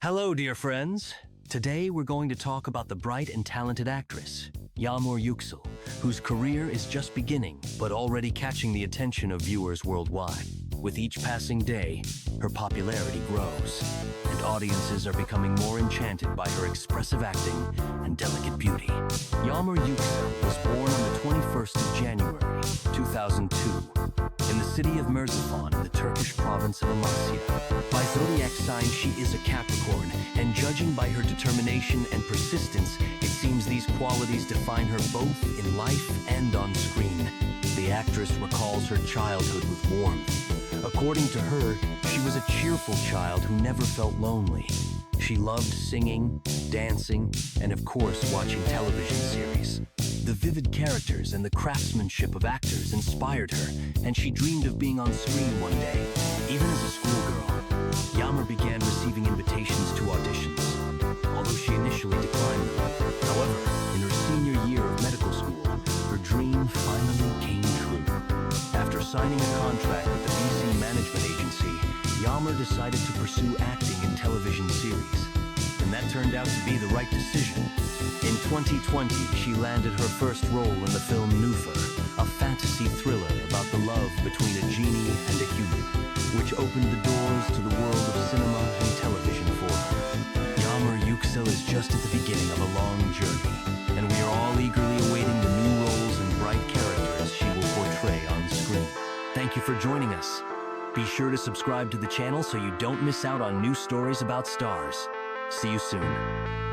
Hello, dear friends. Today we're going to talk about the bright and talented actress, Yagmur Yuksel, whose career is just beginning, but already catching the attention of viewers worldwide. With each passing day, her popularity grows, and audiences are becoming more enchanted by her expressive acting and delicate beauty. Yamur Yuksel was born on the 21st of January, 2002, in the city of Merzifon in the Turkish province of Amasya. By zodiac sign, she is a Capricorn, and judging by her determination and persistence, it seems these qualities define her both in life and on screen. The actress recalls her childhood with warmth. According to her, she was a cheerful child who never felt lonely. She loved singing, dancing, and of course watching television series. The vivid characters and the craftsmanship of actors inspired her, and she dreamed of being on screen one day. Even as a schoolgirl, Yamur began receiving invitations to auditions, although she initially declined them. However, in her senior year of medical school, her dream finally came true. After signing a contract with the BC Management Agency, Yamur decided to pursue acting in television series, and that turned out to be the right decision. In 2020, she landed her first role in the film Nufar, a fantasy thriller about the love between a genie and a human, which opened the doors to the world of cinema and television for her. Yamur Yuksel is just at the beginning of a long journey, and we are all eagerly awaiting the new roles and bright characters she will portray on screen. Thank you for joining us. Be sure to subscribe to the channel so you don't miss out on new stories about stars. See you soon.